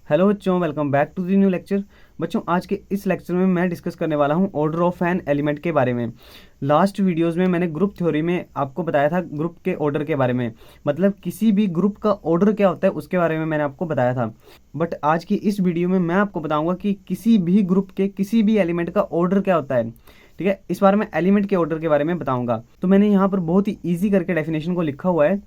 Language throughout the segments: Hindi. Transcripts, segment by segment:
हेलो बच्चों, welcome back to the new lecture. बच्चों, आज के इस लेक्चर में मैं डिस्कस करने वाला हूं ऑर्डर ऑफ एन एलिमेंट के बारे में। लास्ट वीडियोस में मैंने ग्रुप थ्योरी में आपको बताया था ग्रुप के ऑर्डर के बारे में, मतलब किसी भी ग्रुप का ऑर्डर क्या होता है उसके बारे में मैंने आपको बताया था। बट आज की इस वीडियो में मैं आपको बताऊंगा कि किसी भी ग्रुप के किसी भी एलिमेंट का ऑर्डर क्या होता है। ठीक है, इस बार मैं एलिमेंट के ऑर्डर के बारे में बताऊंगा। तो मैंने यहाँ पर बहुत ही ईजी करके डेफिनेशन को लिखा हुआ है।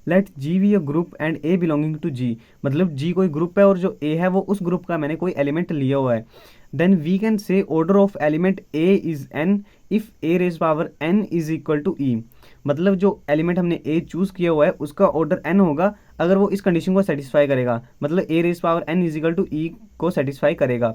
Let G be a group and a belonging to G, मतलब जी कोई ग्रुप है और जो ए है वो उस ग्रुप का मैंने कोई एलिमेंट लिया हुआ है। Then we can say order of element a is n if a raise power n is equal to e, मतलब जो एलिमेंट हमने ए चूज किया हुआ है उसका ऑर्डर एन होगा अगर वो इस कंडीशन को सेटिस्फाई करेगा, मतलब a raise power n is equal to e को सेटिस्फाई करेगा।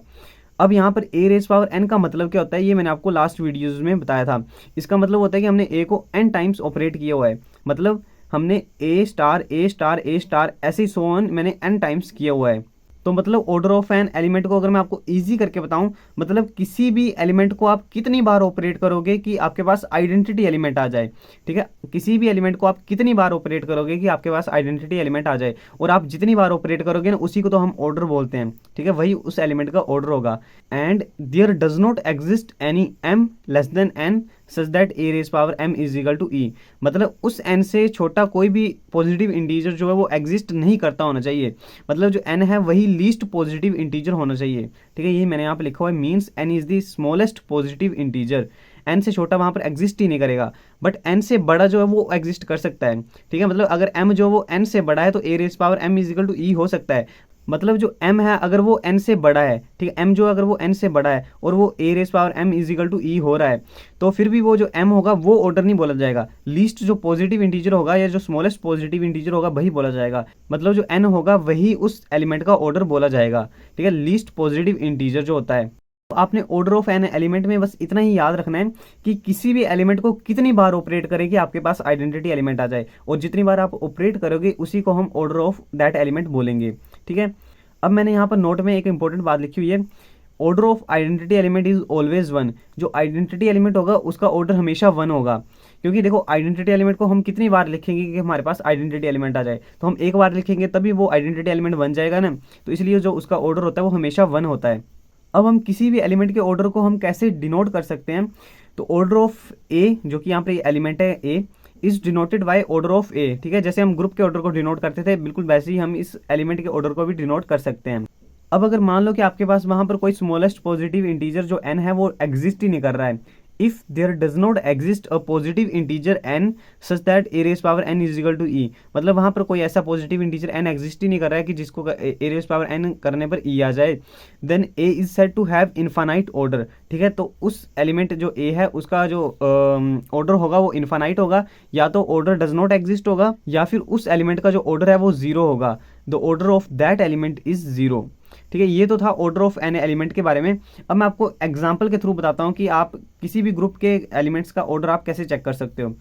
अब यहाँ पर ए रेज पावर एन का मतलब क्या होता है ये मैंने आपको लास्ट वीडियोज में बताया था। इसका मतलब होता है कि हमने ए को एन टाइम्स ऑपरेट किया हुआ है, मतलब हमने ए स्टार ए स्टार ए स्टार ऐसे ही सो ऑन मैंने एन टाइम्स किया हुआ है। तो मतलब ऑर्डर ऑफ एन एलिमेंट को अगर मैं आपको इजी करके बताऊं, मतलब किसी भी एलिमेंट को आप कितनी बार ऑपरेट करोगे कि आपके पास आइडेंटिटी एलिमेंट आ जाए। ठीक है, किसी भी एलिमेंट को आप कितनी बार ऑपरेट करोगे कि आपके पास आइडेंटिटी एलिमेंट आ जाए, और आप जितनी बार ऑपरेट करोगे ना उसी को तो हम ऑर्डर बोलते हैं। ठीक है, वही उस एलिमेंट का ऑर्डर होगा। And there does not exist any m less than n such that a raise power m is equal to e, मतलब उस एन से छोटा कोई भी पॉजिटिव इंटीजर जो है वो एग्जिस्ट नहीं करता होना चाहिए, मतलब जो एन है वही लीस्ट पॉजिटिव इंटीजर होना चाहिए। ठीक है, यही मैंने यहाँ पे लिखा हुआ है, means n is the smallest positive integer. N से छोटा वहां पर एग्जिस्ट ही नहीं करेगा, बट एन से बड़ा जो है वो एग्जिस्ट कर सकता है। ठीक है, मतलब अगर एम जो वो एन से बड़ा है तो a raise power m is equal to e हो सकता है। मतलब जो m है अगर वो n से बड़ा है, ठीक है, m जो अगर वो n से बड़ा है और वो a raise power m is equal to e हो रहा है, तो फिर भी वो जो m होगा वो ऑर्डर नहीं बोला जाएगा। लीस्ट जो पॉजिटिव इंटीजर होगा या जो स्मॉलेस्ट पॉजिटिव इंटीजर होगा वही बोला जाएगा, मतलब जो n होगा वही उस एलिमेंट का ऑर्डर बोला जाएगा। ठीक है, लीस्ट पॉजिटिव इंटीजर जो होता है। तो आपने ऑर्डर ऑफ एन एलिमेंट में बस इतना ही याद रखना है कि किसी भी एलिमेंट को कितनी बार ऑपरेट करें कि आपके पास आइडेंटिटी एलिमेंट आ जाए, और जितनी बार आप ऑपरेट करोगे उसी को हम ऑर्डर ऑफ दैट एलिमेंट बोलेंगे। ठीक है, अब मैंने यहाँ पर नोट में एक इंपॉर्टेंट बात लिखी हुई है, order of identity element is always one. जो आइडेंटिटी एलिमेंट होगा उसका ऑर्डर हमेशा वन होगा, क्योंकि देखो आइडेंटिटी एलिमेंट को हम कितनी बार लिखेंगे कि हमारे पास आइडेंटिटी एलिमेंट आ जाए, तो हम एक बार लिखेंगे तभी वो आइडेंटिटी एलिमेंट बन जाएगा ना, तो इसलिए जो उसका ऑर्डर होता है वो हमेशा वन होता है। अब हम किसी भी एलिमेंट के ऑर्डर को हम कैसे डिनोट कर सकते हैं, तो ऑर्डर ऑफ ए जो कि यहाँ पे एलिमेंट है a is denoted by order of a. ठीक है, जैसे हम ग्रुप के ऑर्डर को डिनोट करते थे बिल्कुल वैसे ही हम इस एलिमेंट के ऑर्डर को भी डिनोट कर सकते हैं। अब अगर मान लो कि आपके पास वहां पर कोई स्मॉलेस्ट पॉजिटिव इंटीजर जो n है वो एग्जिस्ट ही नहीं कर रहा है, if there does not exist a positive integer n such that a raise power n is equal to e, मतलब वहां पर कोई ऐसा पॉजिटिव इंटीजर n एग्जिस्ट ही नहीं कर रहा है कि जिसको ए रेज पावर n करने पर e आ जाए, then a is said to have infinite order. ठीक है, तो उस एलिमेंट जो a है उसका जो ऑर्डर होगा वो इनफाइनाइट होगा, या तो ऑर्डर डज नॉट एग्जिस्ट होगा या फिर उस एलिमेंट का जो ऑर्डर है वो जीरो होगा। The order of that element is zero. ठीक है, ये तो था ऑर्डर ऑफ एन एलिमेंट के बारे में। अब मैं आपको एग्जांपल के थ्रू बताता हूँ कि आप किसी भी ग्रुप के एलिमेंट्स का ऑर्डर आप कैसे चेक कर सकते हो।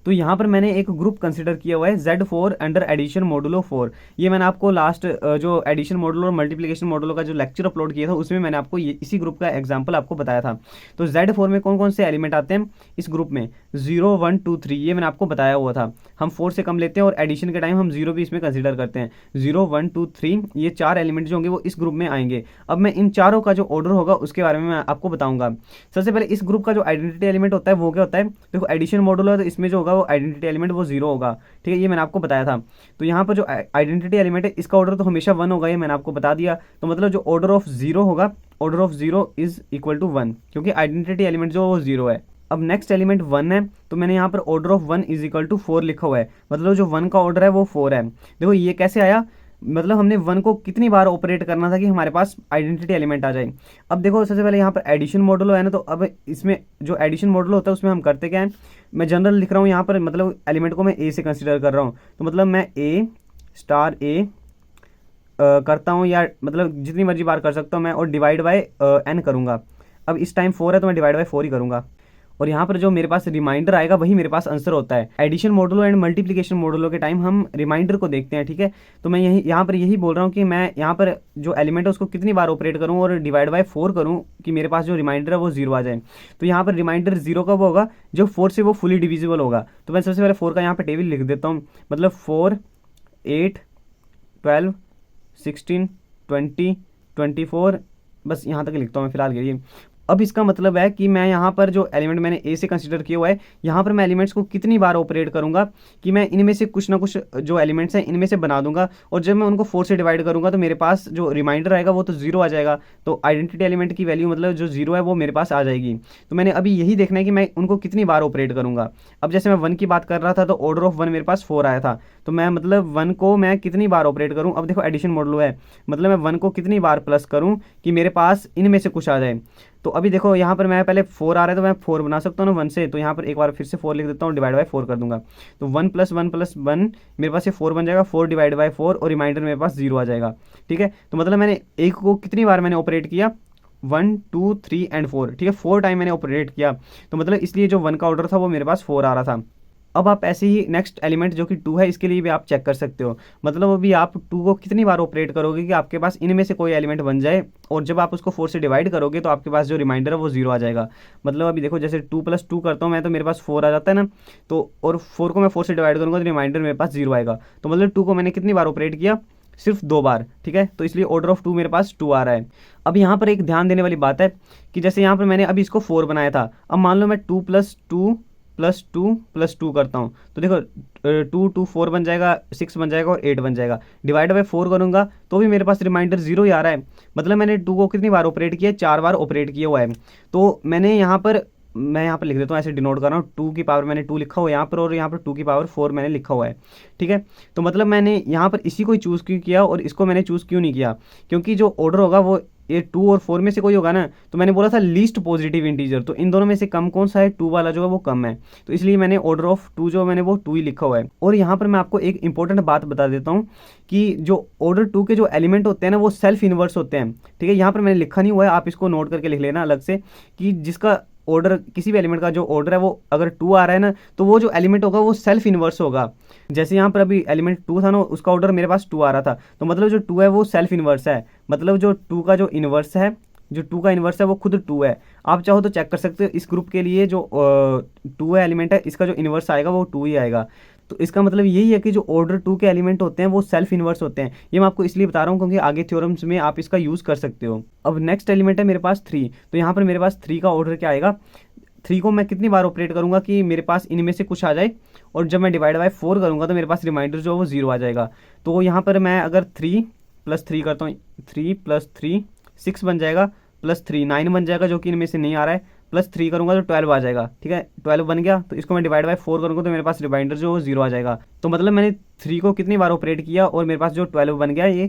तो यहाँ पर मैंने एक ग्रुप कंसिडर किया हुआ है Z4 अंडर एडिशन मॉडुलो 4। ये मैंने आपको लास्ट जो एडिशन मॉडुलो और मल्टीप्लिकेशन मॉडुलो का जो लेक्चर अपलोड किया था उसमें मैंने आपको इसी ग्रुप का एग्जांपल आपको बताया था। तो Z4 में कौन कौन से एलिमेंट आते हैं इस ग्रुप में, 0 1 2 3 ये मैंने आपको बताया हुआ था। हम 4 से कम लेते हैं और एडिशन के टाइम हम 0 भी इसमें कंसिडर करते हैं। 0 1 2 3 ये 4 एलिमेंट जो होंगे वो इस ग्रुप में आएंगे। अब मैं इन चारों का जो ऑर्डर होगा उसके बारे में मैं आपको बताऊंगा। सबसे पहले इस ग्रुप का जो आइडेंटिटी एलिमेंट होता है वो क्या होता है, देखो एडिशन मॉडुलो है तो इसमें जो होगा वो आइडेंटिटी एलिमेंट वो जीरो होगा। ठीक है, ये मैंने आपको बताया था। तो यहाँ पर जो आइडेंटिटी एलिमेंट है इसका ऑर्डर तो हमेशा वन होगा, ये मैंने आपको बता दिया। तो मतलब जो ऑर्डर ऑफ जीरो होगा, order of zero is equal to one, क्योंकि आइडेंटिटी एलिमेंट जो वो जीरो है। अब नेक्स्ट एलिमेंट वन है, तो मैंने यहाँ पर order of one is equal to four लिखा हुआ है, मतलब जो वन का ऑर्डर है वो फोर है। देखो ये कैसे आया, मतलब हमने वन को कितनी बार ऑपरेट करना था कि हमारे पास आइडेंटिटी एलिमेंट आ जाए। अब देखो सबसे पहले यहाँ पर एडिशन मॉडुलो है ना, तो अब इसमें जो एडिशन मॉडुलो होता है उसमें हम करते क्या है, मैं जनरल लिख रहा हूँ यहाँ पर, मतलब एलिमेंट को मैं ए से कंसिडर कर रहा हूँ, तो मतलब मैं ए स्टार ए करता हूँ, या मतलब जितनी मर्जी बार कर सकता हूँ मैं, और डिवाइड बाय एन करूँगा। अब इस टाइम फोर है तो मैं डिवाइड बाय फोर ही करूँगा, और यहाँ पर जो मेरे पास रिमाइंडर आएगा वही मेरे पास आंसर होता है। Addition modulo and multiplication modulo के टाइम हम रिमाइंडर को देखते हैं। ठीक है, तो मैं यहाँ पर यही बोल रहा हूँ कि मैं यहाँ पर जो एलिमेंट है उसको कितनी बार ऑपरेट करूँ और डिवाइड बाय फोर करूँ कि मेरे पास जो रिमाइंडर है वो जीरो आ जाए। तो यहाँ पर रिमाइंडर जीरो कब होगा, जो फोर से वो फुली डिविजिबल होगा। तो मैं सबसे पहले फोर का यहाँ पर टेबल लिख देता हूँ, मतलब 4 8 12 16 20, 24, बस यहाँ तक लिखता हूँ मैं फिलहाल के लिए। अब इसका मतलब है कि मैं यहाँ पर जो एलिमेंट मैंने ए से कंसीडर किया हुआ है, यहाँ पर मैं एलिमेंट्स को कितनी बार ऑपरेट करूँगा कि मैं इनमें से कुछ ना कुछ जो एलिमेंट्स हैं इनमें से बना दूंगा, और जब मैं उनको 4 से डिवाइड करूँगा तो मेरे पास जो रिमाइंडर आएगा वो तो 0 आ जाएगा। तो आइडेंटिटी एलिमेंट की वैल्यू मतलब जो 0 है वो मेरे पास आ जाएगी। तो मैंने अभी यही देखना है कि मैं उनको कितनी बार ऑपरेट करूँगा। अब जैसे मैं 1 की बात कर रहा था तो ऑर्डर ऑफ 1 मेरे पास 4 आया था, तो मैं मतलब 1 को मैं कितनी बार ऑपरेट करूँ। अब देखो एडिशन मॉडल है, मतलब मैं 1 को कितनी बार प्लस करूँ कि मेरे पास इनमें से कुछ आ जाए। तो अभी देखो यहाँ पर मैं पहले 4 आ रहा है तो मैं 4 बना सकता हूँ ना 1 से, तो यहाँ पर एक बार फिर से 4 लिख देता हूँ, डिवाइड बाय 4 कर दूंगा। तो 1 + 1 + 1 मेरे पास ये 4 बन जाएगा, 4 डिवाइड बाय 4, और रिमाइंडर मेरे पास 0 आ जाएगा। ठीक है, तो मतलब मैंने एक को कितनी बार मैंने ऑपरेट किया, 1, 2, 3 एंड 4। ठीक है, 4 टाइम मैंने ऑपरेट किया, तो मतलब इसलिए जो 1 का ऑर्डर था वो मेरे पास 4 आ रहा था। अब आप ऐसे ही नेक्स्ट एलिमेंट जो कि 2 है इसके लिए भी आप चेक कर सकते हो, मतलब अभी आप 2 को कितनी बार ऑपरेट करोगे कि आपके पास इनमें से कोई एलिमेंट बन जाए, और जब आप उसको 4 से डिवाइड करोगे तो आपके पास जो रिमाइंडर है वो 0 आ जाएगा। मतलब अभी देखो जैसे 2 + 2 करता हूँ मैं तो मेरे पास 4 आ जाता है ना, तो और 4 को मैं 4 से डिवाइड करूँगा तो रिमाइंडर मेरे पास 0 आएगा। तो मतलब 2 को मैंने कितनी बार ऑपरेट किया, सिर्फ 2 बार। ठीक है, तो इसलिए ऑर्डर ऑफ 2 मेरे पास 2 आ रहा है। अब यहाँ पर एक ध्यान देने वाली बात है कि जैसे यहाँ पर मैंने अभी इसको 4 बनाया था, अब मान लो मैं 2 + 2 + 2 + 2 करता हूँ, तो देखो 2, 2, 4 बन जाएगा, 6 बन जाएगा और 8 बन जाएगा। डिवाइड बाय 4 करूँगा तो भी मेरे पास रिमाइंडर 0 ही आ रहा है। मतलब मैंने 2 को कितनी बार ऑपरेट किया है, 4 बार ऑपरेट किया हुआ है। तो मैंने यहाँ पर मैं यहाँ पर लिख देता हूँ, ऐसे डिनोट कर रहा हूँ, 2 की पावर मैंने 2 लिखा हुआ है यहाँ पर, और यहाँ पर 2 की पावर 4 मैंने लिखा हुआ है। ठीक है, तो मतलब मैंने यहाँ पर इसी को चूज़ क्यों किया और इसको मैंने चूज़ क्यों नहीं किया, क्योंकि जो ऑर्डर होगा वो ये 2 और 4 में से कोई होगा ना। तो मैंने बोला था लीस्ट पॉजिटिव इंटीजर, तो इन दोनों में से कम कौन सा है, 2 वाला जो है वो कम है, तो इसलिए मैंने ऑर्डर ऑफ 2 जो मैंने वो 2 ही लिखा हुआ है। और यहाँ पर मैं आपको एक इंपॉर्टेंट बात बता देता हूँ कि जो ऑर्डर 2 के जो एलिमेंट होते हैं ना वो सेल्फ इन्वर्स होते हैं। ठीक है, यहाँ पर मैंने लिखा नहीं हुआ है, आप इसको नोट करके लिख लेना अलग से, कि जिसका ऑर्डर किसी भी एलिमेंट का जो ऑर्डर है वो अगर 2 आ रहा है ना, तो वो जो एलिमेंट होगा वो सेल्फ इन्वर्स होगा। जैसे यहाँ पर अभी एलिमेंट 2 था ना, उसका ऑर्डर मेरे पास 2 आ रहा था, तो मतलब जो 2 है वो सेल्फ इन्वर्स है, मतलब जो 2 का जो इन्वर्स है, जो 2 का इन्वर्स है वो खुद 2 है। आप चाहो तो चेक कर सकते हो, इस ग्रुप के लिए जो 2 है एलिमेंट है, इसका जो इन्वर्स आएगा वो 2 ही आएगा। तो इसका मतलब यही है कि जो ऑर्डर 2 के एलिमेंट होते हैं वो सेल्फ इन्वर्स होते हैं। ये मैं आपको इसलिए बता रहा हूँ क्योंकि आगे थ्योरम्स में आप इसका यूज़ कर सकते हो। अब नेक्स्ट एलिमेंट है मेरे पास 3, तो यहाँ पर मेरे पास 3 का ऑर्डर क्या आएगा, 3 को मैं कितनी बार ऑपरेट करूँगा कि मेरे पास इनमें से कुछ आ जाए, और जब मैं डिवाइड बाय 4 करूँगा तो मेरे पास रिमाइंडर जो है वो 0 आ जाएगा। तो यहाँ पर मैं अगर 3 + 3 करता हूँ, 3 + 3 6 बन जाएगा, +3 9 बन जाएगा जो कि इनमें से नहीं आ रहा है, +3 करूँगा तो 12 आ जाएगा। ठीक है, 12 बन गया, तो इसको मैं डिवाइड बाय 4 करूँगा तो मेरे पास रिमाइंडर जो 0 आ जाएगा। तो मतलब मैंने 3 को कितनी बार ऑपरेट किया और मेरे पास जो 12 बन गया, ये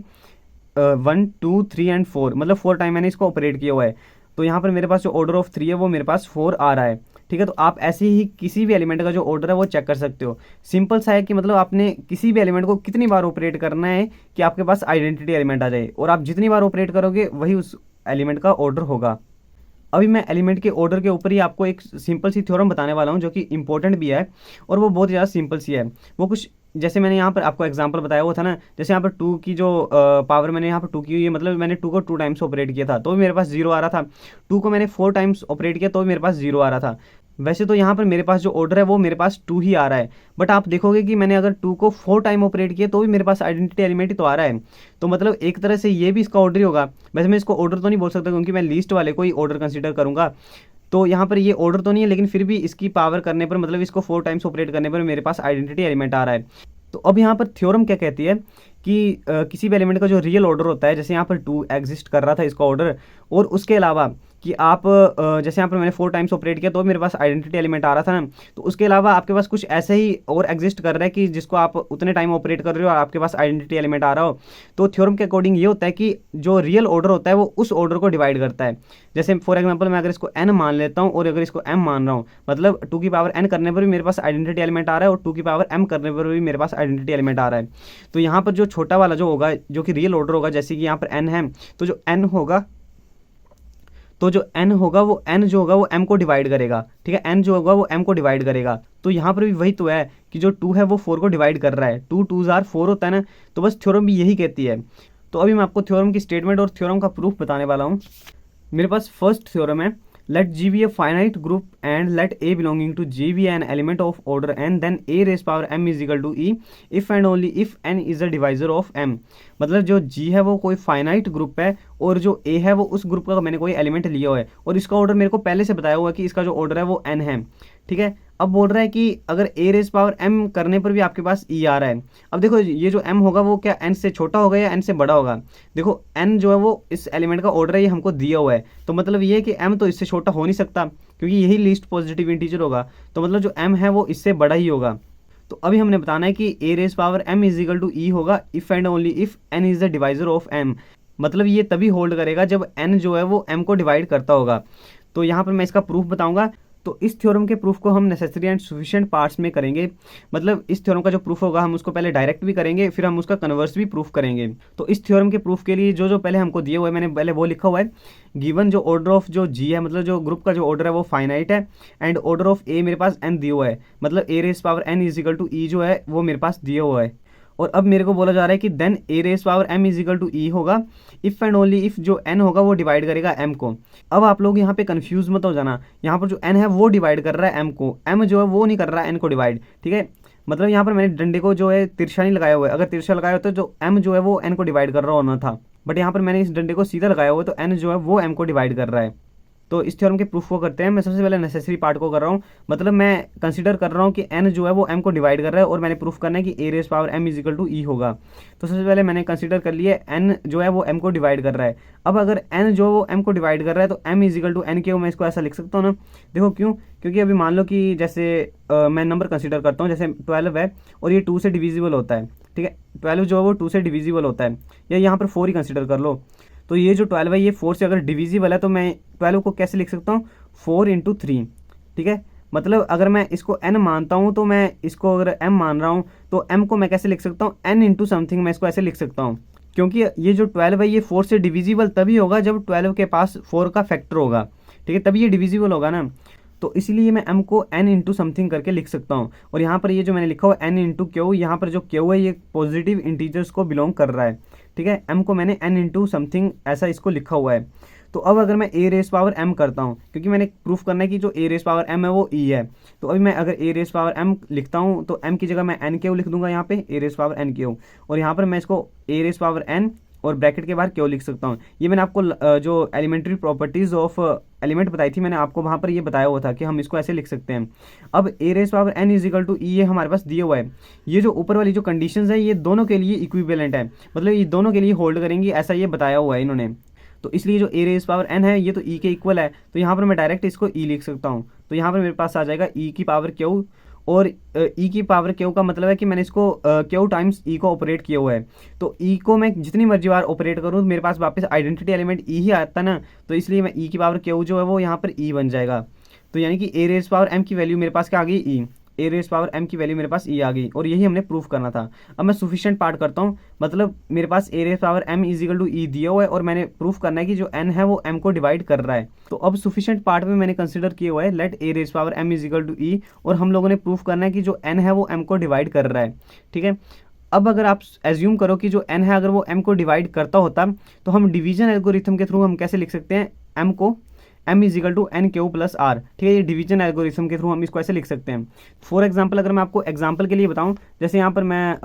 1, 2, 3 एंड 4, मतलब 4 टाइम मैंने इसको ऑपरेट किया हुआ है। तो यहाँ पर मेरे पास जो ऑर्डर ऑफ 3 है वो मेरे पास 4 आ रहा है। ठीक है, तो आप ऐसे ही किसी भी एलिमेंट का जो ऑर्डर है वो चेक कर सकते हो। सिंपल सा है कि मतलब आपने किसी भी एलिमेंट को कितनी बार ऑपरेट करना है कि आपके पास आइडेंटिटी एलिमेंट आ जाए, और आप जितनी बार ऑपरेट करोगे वही उस एलिमेंट का ऑर्डर होगा। अभी मैं एलिमेंट के ऑर्डर के ऊपर ही आपको एक सिंपल सी थ्योरम बताने वाला हूँ जो कि इंपॉर्टेंट भी है, और वो बहुत ज़्यादा सिंपल सी है। वो कुछ जैसे मैंने यहाँ पर आपको एग्जांपल बताया वो था ना, जैसे यहाँ पर 2 की जो पावर मैंने यहाँ पर 2 की हुई है, मतलब मैंने 2 को 2 टाइम्स ऑपरेट किया था तो भी मेरे पास 0 आ रहा था। 2 को मैंने 4 टाइम्स ऑपरेट किया तो भी मेरे पास 0 आ रहा था। वैसे तो यहाँ पर मेरे पास जो ऑर्डर है वो मेरे पास 2 ही आ रहा है, बट आप देखोगे कि मैंने अगर 2 को 4 टाइम ऑपरेट किया तो भी मेरे पास आइडेंटिटी एलिमेंट ही तो आ रहा है। तो मतलब एक तरह से ये भी इसका ऑर्डर ही होगा। वैसे मैं इसको ऑर्डर तो नहीं बोल सकता क्योंकि मैं लीस्ट वाले को ही ऑर्डर कंसिडर करूँगा, तो यहाँ पर ये ऑर्डर तो नहीं है, लेकिन फिर भी इसकी पावर करने पर, मतलब इसको 4 टाइम्स ऑपरेट करने पर मेरे पास आइडेंटिटी एलिमेंट आ रहा है। तो अब यहाँ पर थ्योरम क्या कहती है कि किसी भी एलिमेंट का जो रियल ऑर्डर होता है, जैसे यहाँ पर 2 एग्जिस्ट कर रहा था इसका ऑर्डर, और उसके अलावा कि आप जैसे यहाँ पर मैंने 4 टाइम्स ऑपरेट किया तो मेरे पास आइडेंटिटी एलिमेंट आ रहा था ना, तो उसके अलावा आपके पास कुछ ऐसे ही और एग्जिस्ट कर रहा है कि जिसको आप उतने टाइम ऑपरेट कर रहे हो और आपके पास आइडेंटिटी एलिमेंट आ रहा हो। तो थ्योरम के अकॉर्डिंग ये होता है कि जो रियल ऑर्डर होता है वो उस ऑर्डर को डिवाइड करता है। जैसे फॉर एग्जाम्पल मैं अगर इसको n मान लेता हूँ और अगर इसको m मान रहा हूँ, मतलब 2 की पावर n करने पर भी मेरे पास आइडेंटिटी एलिमेंट आ रहा है और 2 की पावर m करने पर भी मेरे पास आइडेंटिटी एलिमेंट आ रहा है। तो यहाँ पर जो छोटा वाला जो होगा जो कि रियल ऑर्डर होगा, जैसे कि यहाँ पर n है, तो जो n होगा वो n जो होगा वो m को डिवाइड करेगा। ठीक है, n जो होगा वो m को डिवाइड करेगा। तो यहाँ पर भी वही तो है कि जो 2 है वो 4 को डिवाइड कर रहा है, 2 2s are 4 होता है ना, तो बस थ्योरम भी यही कहती है। तो अभी मैं आपको थ्योरम की स्टेटमेंट और थ्योरम का प्रूफ बताने वाला हूँ। मेरे पास फर्स्ट थ्योरम है let G be a finite group and let A belonging to G be an element of order n, then A raised power m is equal to E if and only if n is a divisor of m। मतलब जो G है वो कोई फाइनाइट ग्रुप है और जो A है वो उस ग्रुप का मैंने कोई एलिमेंट लिया हुआ है और इसका ऑर्डर मेरे को पहले से बताया हुआ है कि इसका जो ऑर्डर है वो n है। ठीक है, अब बोल रहा है कि अगर a रेज पावर m करने पर भी आपके पास e आ रहा है। अब देखो ये जो m होगा वो क्या n से छोटा होगा या n से बड़ा होगा। देखो n जो है वो इस एलिमेंट का ऑर्डर है, ये हमको दिया हुआ है, तो मतलब ये है कि m तो इससे छोटा हो नहीं सकता क्योंकि यही लीस्ट पॉजिटिव इंटीजर होगा, तो मतलब जो m है वो इससे बड़ा ही होगा। तो अभी हमने बताना है कि a raise power m is equal to e होगा if and only if n is the divisor of m। मतलब ये तभी होल्ड करेगा जब n जो है वो m को डिवाइड करता होगा। तो यहाँ पर मैं इसका प्रूफ बताऊंगा। तो इस थ्योरम के प्रूफ को हम नेसेसरी एंड सफिशिएंट पार्ट्स में करेंगे। मतलब इस थ्योरम का जो प्रूफ होगा हम उसको पहले डायरेक्ट भी करेंगे, फिर हम उसका कन्वर्स भी प्रूफ करेंगे। तो इस थ्योरम के प्रूफ के लिए जो जो पहले हमको दिए हुए मैंने पहले वो लिखा हुआ है। गिवन जो ऑर्डर ऑफ जो जी है, मतलब जो ग्रुप का जो ऑर्डर है वो फाइनाइट है एंड ऑर्डर ऑफ ए मेरे पास एन दिया हुआ है, मतलब a raise power n is equal to e जो है वो मेरे पास दिया हुआ है। और अब मेरे को बोला जा रहा है कि then a raise power m is equal to e होगा इफ एंड ओनली इफ जो एन होगा वो डिवाइड करेगा एम को। अब आप लोग यहाँ पे कंफ्यूज मत हो जाना, यहाँ पर जो एन है वो डिवाइड कर रहा है एम को, एम जो है वो नहीं कर रहा है एन को डिवाइड। ठीक है, मतलब यहाँ पर मैंने डंडे को जो है तिरछा नहीं लगाया हुआ है, अगर तिरछा लगाया होता तो जो एम जो है वो एन को डिवाइड कर रहा होना था, बट यहाँ पर मैंने इस डंडे को सीधा लगाया हुआ है तो एन जो है वो एम को डिवाइड कर रहा है। तो इस थ्योरम के प्रूफ को करते हैं। मैं सबसे पहले नेसेसरी पार्ट को कर रहा हूँ, मतलब मैं कंसीडर कर रहा हूँ कि एन जो है वो एम को डिवाइड कर रहा है और मैंने प्रूफ करना है कि a raise power m is equal to e होगा। तो सबसे पहले मैंने कंसीडर कर लिया एन जो है वो एम को डिवाइड कर रहा है। अब अगर एन जो वो एम को डिवाइड कर रहा है तो m is equal to n क्यों, मैं इसको ऐसा लिख सकता हूँ ना। देखो क्यों, क्योंकि अभी मान लो कि जैसे मैं नंबर कंसीडर करता हूँ, जैसे 12 है और ये 2 से डिविजिबल होता है। ठीक है, 12 जो है वो 2 से डिविजिबल होता है, या यहाँ पर 4 ही कंसीडर कर लो। तो ये जो 12 है ये 4 से अगर डिविजिबल है तो मैं 12 को कैसे लिख सकता हूँ, 4 इंटू 3। ठीक है, मतलब अगर मैं इसको n मानता हूँ तो मैं इसको अगर m मान रहा हूँ तो m को मैं कैसे लिख सकता हूँ, n इंटू समथिंग मैं इसको ऐसे लिख सकता हूँ। क्योंकि ये जो 12 है ये 4 से डिविजिबल तभी होगा जब 12 के पास 4 का फैक्टर होगा। ठीक है, तभी ये डिविजिबल होगा ना, तो इसलिए मैं m को n इंटू समथिंग करके लिख सकता हूँ। और यहाँ पर ये जो मैंने लिखा हुआ n इंटू क्यू, यहाँ पर जो क्यू है ये पॉजिटिव इंटीजर्स को बिलोंग कर रहा है। ठीक है, m को मैंने n इंटू समथिंग ऐसा इसको लिखा हुआ है। तो अब अगर मैं a रेस पावर m करता हूँ, क्योंकि मैंने प्रूफ करना है कि जो a रेस पावर m है वो e है, तो अभी मैं अगर a रेस पावर m लिखता हूँ तो m की जगह मैं n क्यू लिख दूंगा यहाँ पे, a raise power n Q, और यहाँ पर मैं इसको a रेस पावर n और ब्रैकेट के बाहर क्यों लिख सकता हूँ। ये मैंने आपको जो एलिमेंट्री प्रॉपर्टीज ऑफ एलिमेंट बताई थी, मैंने आपको वहाँ पर ये बताया हुआ था कि हम इसको ऐसे लिख सकते हैं। अब a raise power n is equal to e ये हमारे पास दिया हुआ है। ये जो ऊपर वाली जो कंडीशंस है ये दोनों के लिए इक्विवेलेंट है, मतलब ये दोनों के लिए होल्ड करेंगी, ऐसा ये बताया हुआ है इन्होंने। तो इसलिए जो ए रेस पावर एन है ये तो ई के इक्वल है, तो यहाँ पर मैं डायरेक्ट इसको ई लिख सकता हूँ। तो यहाँ पर मेरे पास आ जाएगा ई की पावर क्यू, और ई की पावर क्यू का मतलब है कि मैंने इसको क्यू टाइम्स ई को ऑपरेट किया हुआ है। तो ई को मैं जितनी मर्जी बार ऑपरेट करूँ तो मेरे पास वापस आइडेंटिटी एलिमेंट ई ही आता ना, तो इसलिए मैं ई की पावर क्यू जो है वो यहाँ पर ई बन जाएगा। तो यानी कि ए रेस पावर एम की वैल्यू मेरे पास क्या आ गई, ई, ए रेस पावर एम की वैल्यू मेरे पास ई आ गई, और यही हमने प्रूफ करना था। अब मैं सुफिशिएंट पार्ट करता हूँ, मतलब मेरे पास a raise power m is equal to e दिया हुआ है और मैंने प्रूफ करना है कि जो एन है वो एम को डिवाइड कर रहा है। तो अब सुफिशिएंट पार्ट में मैंने कंसिडर किया हुआ है let a raise power m is equal to e, और हम लोगों ने प्रूफ करना है कि जो एन है वो एम को डिवाइड कर रहा है। ठीक है, अब अगर आप एज्यूम करो कि जो एन है अगर वो एम को डिवाइड करता होता तो हम डिवीजन एल्गोरिथम के थ्रू हम कैसे लिख सकते हैं, एम को m is equal to n q plus r. ठीक है, ये डिवीजन एल्गोरिथम के थ्रू हम इसको ऐसे लिख सकते हैं। फॉर एग्जांपल अगर मैं आपको एग्जांपल के लिए बताऊं, जैसे यहाँ पर मैं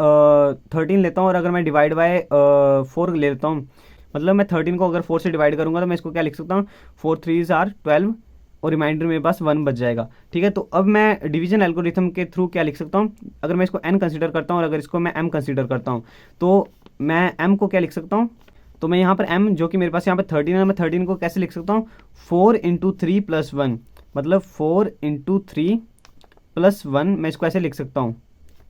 13 लेता हूँ और अगर मैं डिवाइड बाय 4 ले लेता हूँ, मतलब मैं 13 को अगर 4 से डिवाइड करूँगा तो मैं इसको क्या लिख सकता हूँ, 4 3s आर 12 और रिमाइंडर मेरे पास 1 बच जाएगा। ठीक है, तो अब मैं डिवीजन एल्गोरिथम के थ्रू क्या लिख सकता हूँ, अगर मैं इसको n कंसिडर करता हूँ और अगर इसको मैं m कंसिडर करता हूँ तो मैं m को क्या लिख सकता हूँ, तो मैं यहाँ पर m जो कि मेरे पास यहाँ पर 13 है, मैं 13 को कैसे लिख सकता हूँ, 4 इंटू 3 प्लस 1, मतलब 4 इंटू 3 प्लस 1 मैं इसको ऐसे लिख सकता हूँ।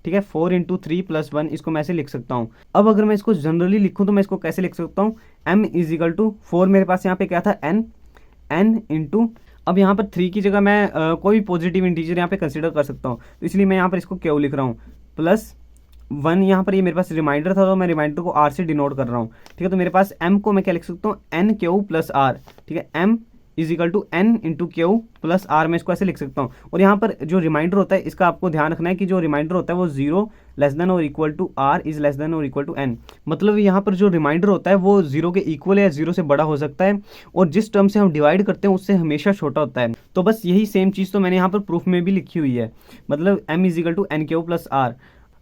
ठीक है, 4 इंटू 3 प्लस 1 इसको मैं ऐसे लिख सकता हूँ। अब अगर मैं इसको जनरली लिखूँ तो मैं इसको कैसे लिख सकता हूँ, m इज इक्वल टू 4 मेरे पास यहाँ पे क्या था n इंटू, अब यहाँ पर 3 की जगह मैं कोई भी पॉजिटिव इंटीजर यहाँ पे कंसिडर कर सकता हूँ, तो इसलिए मैं यहाँ पर इसको क्यों लिख रहा हूँ, प्लस 1 यहाँ पर ये मेरे पास रिमाइंडर था तो मैं रिमाइंडर को r से डिनोट कर रहा हूँ। ठीक है, तो मेरे पास m को मैं क्या लिख सकता हूँ, n क्यू प्लस आर। ठीक है, m is equal to n into q plus r, मैं इसको ऐसे लिख सकता हूँ। और यहाँ पर जो रिमाइंडर होता है इसका आपको ध्यान रखना है कि जो रिमाइंडर होता है वो 0 लेस देन और equal to r is less than और इक्वल टू एन। मतलब यहाँ पर जो रिमाइंडर होता है वो 0 के इक्वल या 0 से बड़ा हो सकता है, और जिस टर्म से हम डिवाइड करते हैं उससे हमेशा छोटा होता है। तो बस यही सेम चीज़ तो मैंने यहाँ पर प्रूफ में भी लिखी हुई है, मतलब m is equal to n q plus r.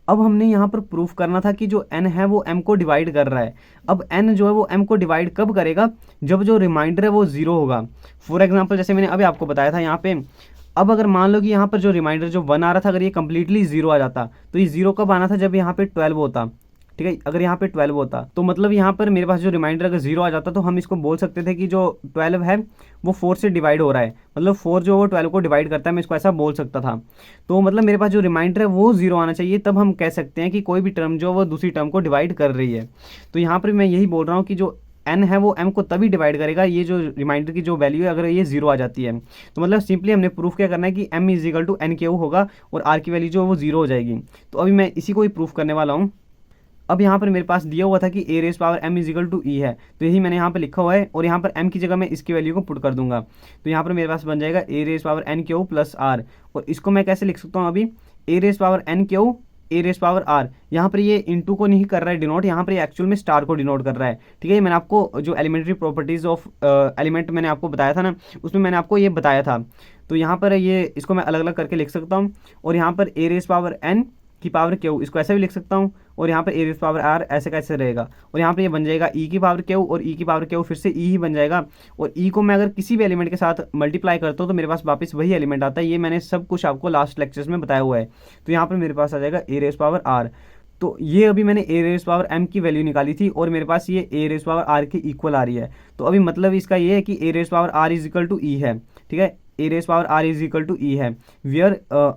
अब हमने यहाँ पर प्रूफ करना था कि जो n है वो m को डिवाइड कर रहा है। अब n जो है वो m को डिवाइड कब करेगा, जब जो रिमाइंडर है वो 0 होगा। फॉर एग्जांपल जैसे मैंने अभी आपको बताया था यहाँ पे, अब अगर मान लो कि यहाँ पर जो रिमाइंडर जो 1 आ रहा था अगर ये कम्प्लीटली 0 आ जाता, तो ये 0 कब आना था, जब यहाँ पे 12 होता। ठीक है, अगर यहाँ पे 12 होता तो मतलब यहाँ पर मेरे पास जो रिमाइंडर अगर 0 आ जाता तो हम इसको बोल सकते थे कि जो 12 है वो 4 से डिवाइड हो रहा है, मतलब 4 जो वो 12 को डिवाइड करता है, मैं इसको ऐसा बोल सकता था। तो मतलब मेरे पास जो रिमाइंडर है वो 0 आना चाहिए, तब हम कह सकते हैं कि कोई भी टर्म जो वो दूसरी टर्म को डिवाइड कर रही है। तो यहाँ पर मैं यही बोल रहा हूँ कि जो n है वो m को तभी डिवाइड करेगा ये जो रिमाइंडर की जो वैल्यू है अगर ये 0 आ जाती है। तो मतलब सिंपली हमने प्रूफ क्या करना है कि m is equal to n q होगा और r की वैल्यू जो वो 0 हो जाएगी। तो अभी मैं इसी को ही प्रूफ करने वाला हूँ। अब यहाँ पर मेरे पास दिया हुआ था कि a raise power m is equal to e है, तो यही मैंने यहाँ पर लिखा हुआ है, और यहाँ पर m की जगह मैं इसकी वैल्यू को पुट कर दूंगा। तो यहाँ पर मेरे पास बन जाएगा a raise power n q plus r, और इसको मैं कैसे लिख सकता हूँ अभी, a raise power n q a raise power r. यहाँ पर ये इंटू को नहीं कर रहा है डिनोट, यहाँ पर ये एक्चुअल में स्टार को डिनोट कर रहा है। ठीक है, मैंने आपको जो एलिमेंट्री प्रॉपर्टीज ऑफ एलिमेंट मैंने आपको बताया था ना, उसमें मैंने आपको ये बताया था। तो यहाँ पर ये इसको मैं अलग अलग करके लिख सकता हूँ, और यहाँ पर ए रेस पावर एन की पावर क्यू इसको ऐसे भी लिख सकता हूँ, और यहाँ पर ए रेस पावर आर ऐसे कैसे रहेगा, और यहाँ पर ये बन जाएगा ई की पावर क्यू, और ई की पावर क्यू फिर से ई ही बन जाएगा। और ई को मैं अगर किसी भी एलिमेंट के साथ मल्टीप्लाई करता हूँ तो मेरे पास वापस वही एलिमेंट आता है। ये मैंने सब कुछ आपको लास्ट लेक्चर्स में बताया हुआ है। तो यहाँ पर मेरे पास आ जाएगा ए रेस पावर आर। तो ये अभी मैंने ए रेस पावर एम की वैल्यू निकाली थी, और मेरे पास ये ए रेस पावर आर के इक्वल आ रही है। तो अभी मतलब इसका ये है कि a raise power r is equal to e है। ठीक है, a raise power r is equal to e है, वियर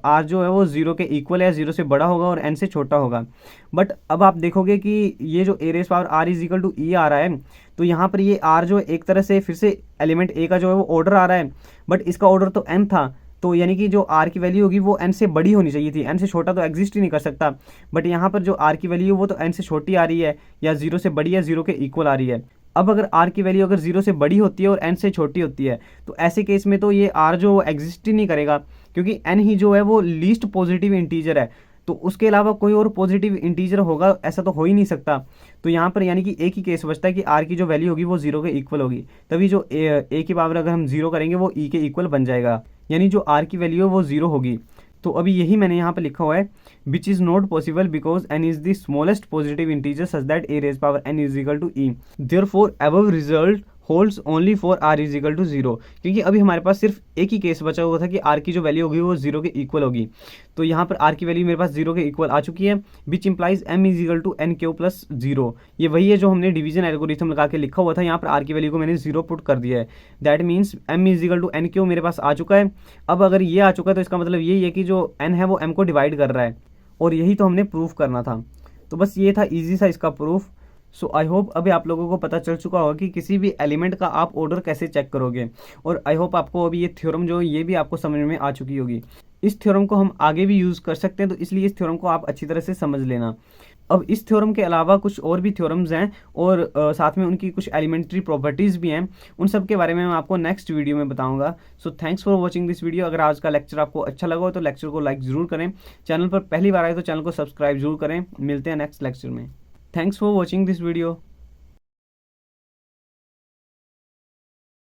आर जो है वो 0 के इक्वल है, 0 से बड़ा होगा और एन से छोटा होगा। बट अब आप देखोगे कि ये जो a raise power r is equal to e आ रहा है, तो यहाँ पर ये आर जो एक तरह से फिर से एलिमेंट ए का जो है वो ऑर्डर आ रहा है, बट इसका ऑर्डर तो एन था, तो यानी कि जो आर की वैल्यू होगी वो एन से बड़ी होनी चाहिए थी, एन से छोटा तो एग्जिस्ट ही नहीं कर सकता। बट यहाँ पर जो आर की वैल्यू वो तो एन से छोटी आ रही है, या 0 से बड़ी है, 0 के इक्वल आ रही है। अब अगर आर की वैल्यू अगर 0 से बड़ी होती है और एन से छोटी होती है, तो ऐसे केस में तो ये आर जो एग्जिस्ट ही नहीं करेगा, क्योंकि एन ही जो है वो लीस्ट पॉजिटिव इंटीजर है, तो उसके अलावा कोई और पॉजिटिव इंटीजर होगा ऐसा तो हो ही नहीं सकता। तो यहाँ पर यानी कि एक ही केस बचता है कि आर की जो वैल्यू होगी वो 0 के इक्वल होगी, तभी जो ए की पावर अगर हम 0 करेंगे वो ई के इक्वल बन जाएगा, यानी जो आर की वैल्यू है वो 0 होगी। तो अभी यही मैंने यहाँ पे लिखा हुआ है, which is not possible because n is the smallest positive integer such that a raise power n is equal to e, therefore above result holds only for r is equal to 0। क्योंकि अभी हमारे पास सिर्फ एक ही केस बचा हुआ था कि आर की जो वैल्यू होगी वो 0 के इक्वल होगी। तो यहाँ पर आर की वैल्यू मेरे पास 0 के इक्वल आ चुकी है, which implies m is equal to n q plus 0। ये वही है जो हमने डिवीजन एल्गोरिथम लगा के लिखा हुआ था, यहाँ पर आर की वैल्यू को मैंने 0 पुट कर दिया है। That means m is equal to n q मेरे पास आ चुका है। अब अगर ये आ चुका है तो इसका मतलब यही है कि जो एन है वो एम को डिवाइड कर रहा है, और यही तो हमने प्रूफ करना था। तो बस ये था ईजी सा इसका प्रूफ। सो आई होप अभी आप लोगों को पता चल चुका होगा कि किसी भी एलिमेंट का आप ऑर्डर कैसे चेक करोगे, और आई होप आपको अभी ये थ्योरम जो ये भी आपको समझ में आ चुकी होगी। इस थ्योरम को हम आगे भी यूज़ कर सकते हैं, तो इसलिए इस थ्योरम को आप अच्छी तरह से समझ लेना। अब इस थ्योरम के अलावा कुछ और भी थ्योरम्स हैं, और साथ में उनकी कुछ एलिमेंट्री प्रॉपर्टीज़ भी हैं, उन सब के बारे में मैं आपको नेक्स्ट वीडियो में बताऊंगा। So thanks for watching this video. अगर आज का लेक्चर आपको अच्छा लगा हो तो लेक्चर को लाइक ज़रूर करें, चैनल पर पहली बार आए तो चैनल को सब्सक्राइब जरूर करें। मिलते हैं नेक्स्ट लेक्चर में। Thanks for watching this video.